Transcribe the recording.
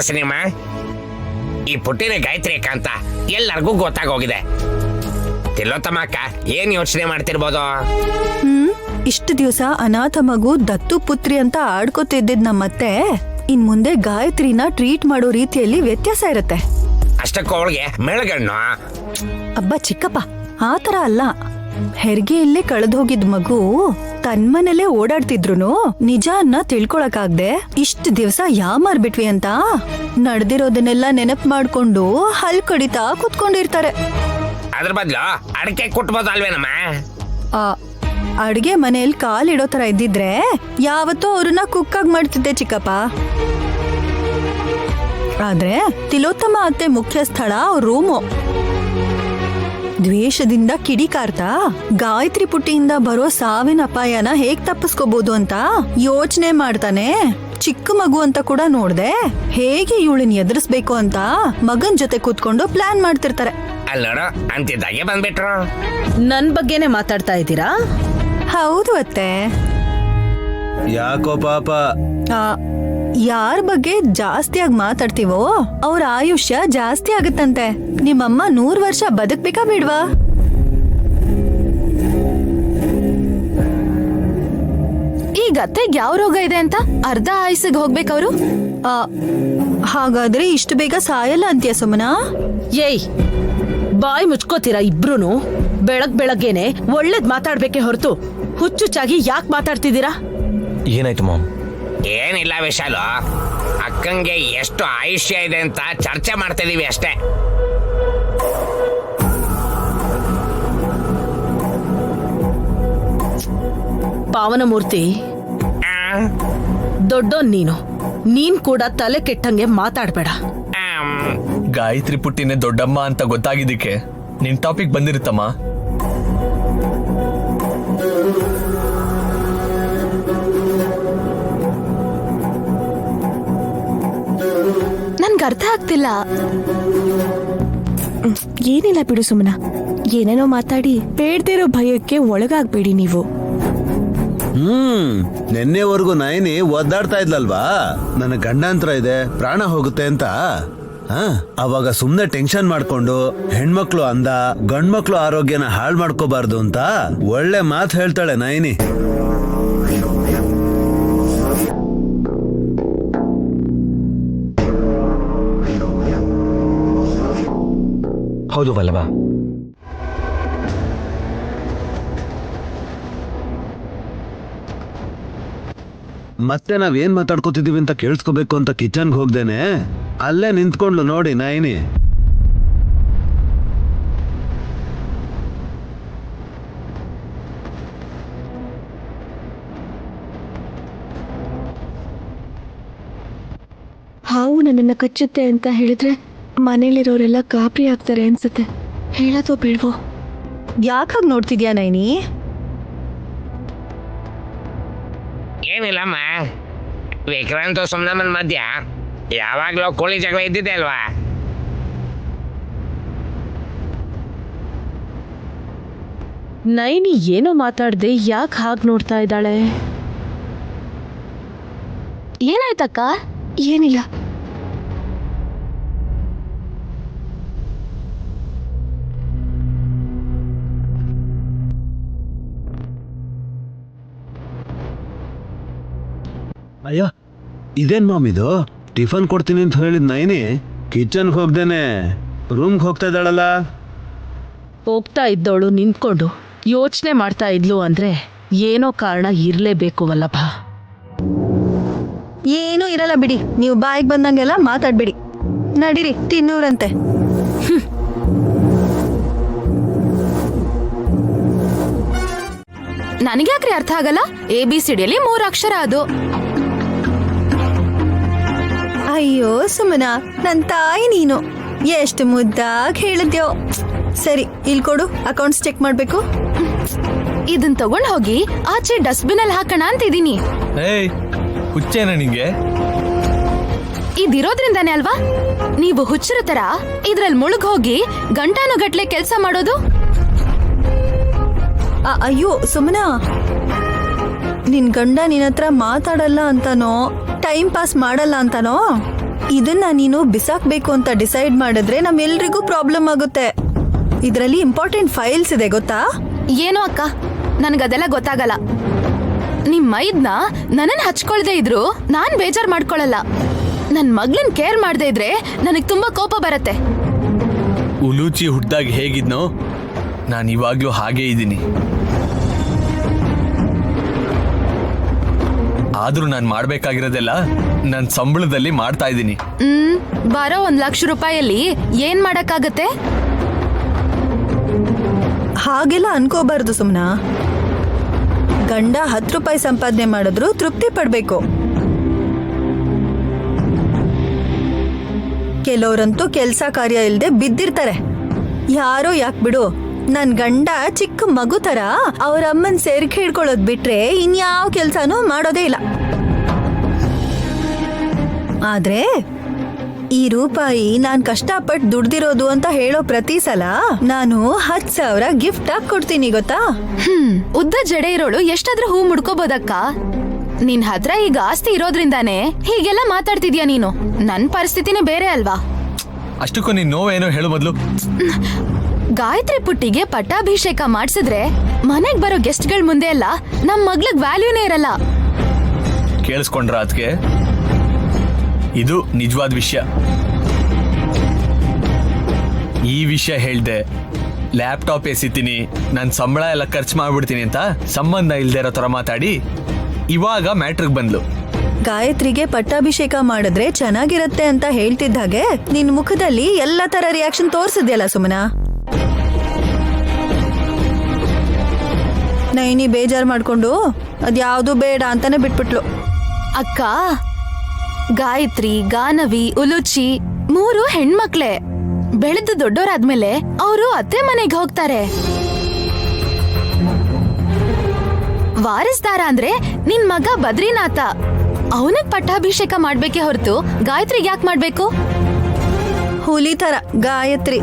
Cinema ಈ ಪುಟ್ಟಿನ ಗಾಯತ್ರಿ ಅಕ್ಕ ಅಂತ ಎಲ್ಲರಿಗೂ ಗೊತ್ತಾಗೋಗಿದೆ. ತಿಲೋತ್ತಮ ಅಕ್ಕ ಏನ್ ಯೋಚನೆ ಮಾಡ್ತಿರ್ಬೋದು? ಇಷ್ಟು ದಿವಸ ಅನಾಥ ಮಗು ದತ್ತು ಪುತ್ರಿ ಅಂತ ಆಡ್ಕೊತಿದ್ದಿದ್ ನಮ್ಮತ್ತೆ ಇನ್ ಮುಂದೆ ಗಾಯತ್ರಿನ ಟ್ರೀಟ್ ಮಾಡೋ ರೀತಿಯಲ್ಲಿ ವ್ಯತ್ಯಾಸ ಇರತ್ತೆ. ಅಷ್ಟಕ್ಕೂ ಅವಳಿಗೆ ಮೆಳಗಣ್ಣು. ಅಬ್ಬಾ ಚಿಕ್ಕಪ್ಪ, ಆತರ ಅಲ್ಲ. ಹೆರಿಗೆಯಲ್ಲೇ ಕಳೆದೋಗಿದ್ ಮಗು ತನ್ಮನೇಲೆ ಓಡಾಡ್ತಿದ್ರುನು ನಿಜ ಅನ್ನ ತಿಳ್ಕೊಳಕಾಗ್ದೆ ಇಷ್ಟು ದಿವಸ ಯಾಮಾರ್ಬಿಟ್ವಿ ಅಂತ ನಡೆದಿರೋದನ್ನೆಲ್ಲ ನೆನಪು ಮಾಡ್ಕೊಂಡು ಹಲ್ ಕಡಿತಾ ಕುತ್ಕೊಂಡಿರ್ತಾರೆ. ಅದ್ರ ಬದ್ಲು ಅಡಕೆ ಕುಟ್ಬೋದು ಅಲ್ವೇನಮ್ಮ? ಆ ಅಡ್ಗೆ ಮನೇಲಿ ಕಾಲಿಡೋ ತರ ಇದ್ದಿದ್ರೆ ಯಾವತ್ತೂ ಅವ್ರನ್ನ ಕುಕ್ಕಾಗ್ ಮಾಡ್ತಿದ್ದೆ ಚಿಕ್ಕಪ್ಪ. ಆದ್ರೆ ತಿಲೋತ್ತಮ ಅತ್ತೆ ಮುಖ್ಯ ಸ್ಥಳ ಅವ್ರ ರೂಮು. ದ್ವೇಷದಿಂದ ಕಿಡಿಕಾರ್ತಾ ಗಾಯತ್ರಿ ಪುಟ್ಟಿಯಿಂದ ಬರೋ ಸಾವಿನ ಅಪಾಯನ ಹೇಗ್ ತಪ್ಪಿಸ್ಕೋಬಹುದು ಅಂತ ಯೋಚನೆ ಮಾಡ್ತಾನೆ. ಚಿಕ್ಕ ಮಗು ಅಂತ ಕೂಡ ನೋಡ್ದೆ ಹೇಗೆ ಇವಳನ್ನ ಎದುರಿಸ್ಬೇಕು ಅಂತ ಮಗನ್ ಜೊತೆ ಕೂತ್ಕೊಂಡು ಪ್ಲಾನ್ ಮಾಡ್ತಿರ್ತಾರೆ. ಅಲ್ಲೋಡು ಅಂತಿದ್ದಾಗೆ ಬಂದ್ಬಿಟ್ರು. ನನ್ ಬಗ್ಗೆನೆ ಮಾತಾಡ್ತಾ ಇದ್ದೀರಾ? ಹೌದು ಅತ್ತೆ. ಯಾಕೋ ಪಾಪ ಯಾರ ಬಗ್ಗೆ ಜಾಸ್ತಿಯಾಗಿ ಮಾತಾಡ್ತೀವೋ ಅವ್ರ ಆಯುಷ್ಯ ಜಾಸ್ತಿ ಆಗತ್ತಂತೆ. ನಿಮ್ಮಮ್ಮ 100 ವರ್ಷ ಬದುಕ್ಬೇಕಾ ಬಿಡ್ವಾ? ಈಗ ಅತ್ತೆಗ್ ಯಾವ ರೋಗ ಇದೆ ಅಂತ ಅರ್ಧ ಆಯುಸ್ಸಿಗೆ ಹೋಗ್ಬೇಕವ್ರು? ಹಾಗಾದ್ರೆ ಇಷ್ಟು ಬೇಗ ಸಾಯಲ್ಲ ಅಂತೀಯ ಸುಮನಾ? ಏಯ್, ಬಾಯ್ ಮುಚ್ಕೋತೀರಾ ಇಬ್ರುನು? ಬೆಳಗ್ಗೆನೆ ಒಳ್ಳೇದ್ ಮಾತಾಡ್ಬೇಕೆ ಹೊರತು ಹುಚ್ಚುಚ್ಚಾಗಿ ಯಾಕೆ ಮಾತಾಡ್ತಿದ್ದೀರಾ? ಏನಾಯ್ತು ಮಾಮ್? ಏನಿಲ್ಲ ವಿಶಾಲು, ಅಕ್ಕಂಗೆ ಎಷ್ಟು ಆಯುಷ್ಯ ಇದೆ ಅಂತ ಚರ್ಚೆ ಮಾಡ್ತಿದೀವಿ ಅಷ್ಟೇ. ಪಾವನಮೂರ್ತಿ, ದೊಡ್ಡೋನ್ ನೀನ್ ಕೂಡ ತಲೆ ಕೆಟ್ಟಂಗೆ ಮಾತಾಡ್ಬೇಡ. ಗಾಯತ್ರಿ ಪುಟ್ಟಿನೇ ದೊಡ್ಡಮ್ಮ ಅಂತ ಗೊತ್ತಾಗಿದ್ದಕ್ಕೆ ನಿನ್ ಟಾಪಿಕ್ ಬಂದಿರುತ್ತಮ್ಮ. ನನ್ಗೆ ಅರ್ಥ ಆಗ್ತಿಲ್ಲ. ಏನಿಲ್ಲ ಬಿಡು ಸುಮನ, ಏನೇನೋ ಮಾತಾಡಿ ಬೇಡ್ದಿರೋ ಭಯಕ್ಕೆ ಒಳಗಾಗ್ಬೇಡಿ ನೀವು. ನಿನ್ನೆವರೆಗೂ ನಯನಿ ಒದ್ದಾಡ್ತಾ ಇದ್ಲಲ್ವಾ, ನನ್ನ ಗಂಡಾಂತರ ಇದೆ, ಪ್ರಾಣ ಹೋಗುತ್ತೆ ಅಂತ. ಅವಾಗ ಸುಮ್ನೆ ಟೆನ್ಷನ್ ಮಾಡ್ಕೊಂಡು ಹೆಣ್ಮಕ್ಳು ಅಂದ ಗಂಡ್ಮಕ್ಳು ಆರೋಗ್ಯನ ಹಾಳು ಮಾಡ್ಕೋಬಾರ್ದು ಅಂತ ಒಳ್ಳೆ ಮಾತು ಹೇಳ್ತಾಳೆ ನಯನಿ. ಹೌದು ವಲ್ಲಭ, ಮತ್ತೆ ನಾವೇನ್ ಮಾತಾಡ್ಕೋತಿದೀವಿ ಅಂತ ಕೇಳಿಸ್ಕೋಬೇಕು ಅಂತ ಕಿಚನ್ಗೆ ಹೋಗ್ದೇನೆ ಅಲ್ಲೇ ನಿಂತ್ಕೊಂಡ್ಲು ನೋಡಿ ನಯನಿ. ಹಾವು ನನ್ನನ್ನು ಕಚ್ಚುತ್ತೆ ಅಂತ ಹೇಳಿದ್ರೆ ಮನೇಲಿರೋರೆಲ್ಲ ಗಾಬರಿ ಆಗ್ತಾರೆ ಅನ್ಸುತ್ತೆ. ಹೇಳೋದು ಬೇಡವೋ? ಯಾಕಾಗ್ ನೋಡ್ತಿದ್ಯಾ ನೈನಿ? ಏನಿಲ್ಲಮ್ಮ, ವಿಕ್ರಾಂತ್ ಸುಮ್ನಮ್ಮನ ಮಧ್ಯ ಯಾವಾಗ್ಲೂ ಕೋಳಿ ಜಗಳ ಇದ್ದಿದೆ ಅಲ್ವಾ? ನೈನಿ ಏನೋ ಮಾತಾಡ್ದೆ ಯಾಕೆ ಹಾಗೆ ನೋಡ್ತಾ ಇದ್ದಾಳೆ? ಏನಾಯ್ತಕ್ಕ? ಏನಿಲ್ಲ. ಅಯ್ಯೋ, ಇದೇನ್ ಮಾಮ್ ಇದು? ಟಿಫನ್ ಕೊಡ್ತೀನಿ ಅಂತ ಹೇಳಿದ್ ನೈನಿ ಕಿಚನ್ಗೆ ಹೋಗ್ದೇನೆ ರೂಮ್ಗೆ ಹೋಗ್ತಾ ಇದ್ದಾಳಲ್ಲ. ಹೋಗ್ತಾ ಇದ್ದವಳು ನಿಂತ್ಕೊಂಡು ಯೋಚನೆ ಮಾಡ್ತಾ ಇದ್ಲು ಅಂದ್ರೆ ಏನೋ ಕಾರಣ ಇರ್ಲೇಬೇಕು ವಲ್ಲಭ. ಏನೂ ಇರಲ್ಲ ಬಿಡಿ, ನೀವು ಬಾಯಿಗೆ ಬಂದಂಗೆಲ್ಲ ಮಾತಾಡ್ಬಿಡಿ. ನಡೀರಿ ತಿನ್ನೂರಂತೆ. ನನಗ್ಯಾಕ್ರಿ ಅರ್ಥ ಆಗಲ್ಲ? ABCD 3 ಅಕ್ಷರ ಅದು. ಅಯ್ಯೋ ಸುಮನ, ನನ್ ತಾಯಿ ನೀನು ಎಷ್ಟು ಮುದ್ದಾಗಿ ಹೇಳಿದ್ಯೋ. ಸರಿ, ಇಲ್ಲಿ ಕೊಡು, ಅಕೌಂಟ್ಸ್ ಚೆಕ್ ಮಾಡ್ಬೇಕು. ಇದನ್ ತಗೊಂಡ್ ಹೋಗಿ ಆಚೆ ಡಸ್ಟ್ಬಿನ್ ಅಲ್ಲಿ ಹಾಕೋಣ ಅಂತಿದೀನಿ. ಏಯ್, ಹುಚ್ಚೇನ ನಿಂಗೆ? ಇದಿರೋದ್ರಿಂದಾನೇ ಅಲ್ವಾ ನೀವು ಹುಚ್ಚರ ತರ ಇದ್ರಲ್ಲಿ ಮುಳುಗ್ ಹೋಗಿ ಗಂಟಾನುಗಟ್ಲೆ ಕೆಲ್ಸ ಮಾಡೋದು? ಅಯ್ಯೋ ಸುಮನ, ನಿನ್ ಗಂಡ ನಿನ್ನ ಹತ್ರ ಮಾತಾಡಲ್ಲ ಅಂತಾನೋ ಟೈಮ್ ಪಾಸ್ ಮಾಡಲ್ಲ ಅಂತಾನೋ ಇದನ್ನ ನೀನು ಬಿಸಾಕ್ಬೇಕು ಅಂತ ಡಿಸೈಡ್ ಮಾಡಿದ್ರೆ ನಮ್ಮೆಲ್ರಿಗೂ ಪ್ರಾಬ್ಲಮ್ ಆಗುತ್ತೆ. ಇದರಲ್ಲಿ ಇಂಪಾರ್ಟೆಂಟ್ ಫೈಲ್ಸ್ ಇದೆ ಗೊತ್ತಾ? ಏನೋ ಅಕ್ಕ, ನನ್ಗದೆಲ್ಲ ಗೊತ್ತಾಗಲ್ಲ. ನಿಮ್ ಮೈದ್ನ ನನ್ನನ್ ಹಚ್ಕೊಳ್ದೆ ಇದ್ರು ನಾನ್ ಬೇಜಾರ್ ಮಾಡ್ಕೊಳಲ್ಲ. ನನ್ ಮಗ್ಳನ್ ಕೇರ್ ಮಾಡ್ದೆ ಇದ್ರೆ ನನಗ್ ತುಂಬಾ ಕೋಪ ಬರತ್ತೆ. ಉಲೂಚಿ ಹುಟ್ಟಾಗ ಹೇಗಿದ್ನೋ ನಾನು ಇವಾಗ್ಲೂ ಹಾಗೇ ಇದ್ದೀನಿ. ಆದ್ರೂ ನಾನು ಮಾಡ್ಬೇಕಾಗಿರೋದೆಲ್ಲ ನನ್ನ ಸಂಬಳದಲ್ಲಿ ಮಾಡ್ತಾ ಇದ್ದೀನಿ. ಬರೋ 1,00,000 ರೂಪಾಯಲ್ಲಿ ಏನ್ ಮಾಡಕ್ಕಾಗತ್ತೆ? ಹಾಗೆಲ್ಲ ಅನ್ಕೋಬಾರ್ದು ಸುಮ್ನಾ. ಗಂಡ 10 ರೂಪಾಯಿ ಸಂಪಾದನೆ ಮಾಡಿದ್ರು ತೃಪ್ತಿ ಪಡ್ಬೇಕು. ಕೆಲವರಂತೂ ಕೆಲ್ಸ ಕಾರ್ಯ ಇಲ್ದೆ ಬಿದ್ದಿರ್ತಾರೆ. ಯಾರೋ ಯಾಕೆ ಬಿಡು, ನನ್ ಗಂಡ ಚಿಕ್ಕ ಮಗು ತರ ಅವ್ರ ಅಮ್ಮನ್ ಸೇರ್ಕೆ ಹಿಡ್ಕೊಳ್ಳೋದ್ ಬಿಟ್ರೆ ಇನ್ಯಾವ ಕೆಲ್ಸಾನೂ ಮಾಡೋದೇ ಇಲ್ಲ. ಆದ್ರೆ ಈ ರೂಪಾಯಿ ನಾನ್ ಕಷ್ಟಪಟ್ಟು ದುಡ್ದಿರೋದು ಅಂತ ಹೇಳೋ ಪ್ರತಿ ಸಲ ನಾನು 10,000 ಗಿಫ್ಟ್ ಆಗಿ ಕೊಡ್ತೀನಿ ಗೊತ್ತಾ? ಉದ್ದ ಜಡೆ ಇರೋಳು ಎಷ್ಟಾದ್ರೂ ಹೂ ಮುಡ್ಕೋಬೋದಕ್ಕ. ನಿನ್ ಹತ್ರ ಈಗ ಆಸ್ತಿ ಇರೋದ್ರಿಂದಾನೇ ಹೀಗೆಲ್ಲ ಮಾತಾಡ್ತಿದ್ಯಾ ನೀನು. ನನ್ ಪರಿಸ್ಥಿತಿನೇ ಬೇರೆ ಅಲ್ವಾ? ಅಷ್ಟಕ್ಕೂ ನೀನ್ ನೋವೇನೋ ಹೇಳು ಮೊದ್ಲು. ಗಾಯತ್ರಿ ಪುಟ್ಟಿಗೆ ಪಟ್ಟಾಭಿಷೇಕ ಮಾಡ್ಸಿದ್ರೆ ಮನೆಗ್ ಬರೋ ಗೆಸ್ಟ್ಗಳ ಮುಂದೆ ಎಲ್ಲ ನಮ್ ಮಗ್ಳಿಗ್ ವ್ಯಾಲ್ಯೂನೇ ಇರಲ್ಲ. ಕೇಳಿಸ್ಕೊಂಡ್ರ ಅದಕ್ಕೆ? ಇದು ನಿಜವಾದ ವಿಷಯ. ಈ ವಿಷಯ ಹೇಳ್ದೆ ಲ್ಯಾಪ್ಟಾಪ್ ಎಸಿತೀನಿ, ನನ್ನ ಸಂಬಳ ಎಲ್ಲ ಖರ್ಚು ಮಾಡ್ಬಿಡ್ತೀನಿ ಅಂತ ಸಂಬಂಧ ಇಲ್ದೇ ಇರೋ ತರ ಮಾತಾಡಿ ಇವಾಗ ಮ್ಯಾಟ್ರಿಗೆ ಬಂದ್ಲು. ಗಾಯತ್ರಿಗೆ ಪಟ್ಟಾಭಿಷೇಕ ಮಾಡಿದ್ರೆ ಚೆನ್ನಾಗಿರತ್ತೆ ಅಂತ ಹೇಳ್ತಿದ್ದ ಹಾಗೆ ನಿನ್ ಮುಖದಲ್ಲಿ ಎಲ್ಲ ತರ ರಿಯಾಕ್ಷನ್ ತೋರ್ಸಿದ್ಯಲ್ಲ ಸುಮನಾ. ನೈನಿ ಬೇಜಾರ್ ಮಾಡ್ಕೊಂಡು ಅದ್ಯಾವ್ದು ಬೇಡ ಅಂತಾನೆ ಬಿಟ್ಬಿಟ್ಲು. ಅಕ್ಕ, ಗಾಯತ್ರಿ, ಗಾನವಿ, ಉಲುಚಿ 3 ಹೆಣ್ಮಕ್ಳೇ. ಬೆಳೆದು ದೊಡ್ಡೋರಾದ್ಮೇಲೆ ಅವರು ಅತ್ತೆ ಮನೆಗೆ ಹೋಗ್ತಾರೆ. ವಾರಸ್ದಾರ ಅಂದ್ರೆ ನಿನ್ ಮಗ ಬದ್ರಿನಾಥ. ಅವನಿಗೆ ಪಟ್ಟಾಭಿಷೇಕ ಮಾಡ್ಬೇಕೆ ಹೊರತು ಗಾಯತ್ರಿಗೆ ಯಾಕೆ ಮಾಡ್ಬೇಕು? ಹುಲಿ ತರ ಗಾಯತ್ರಿ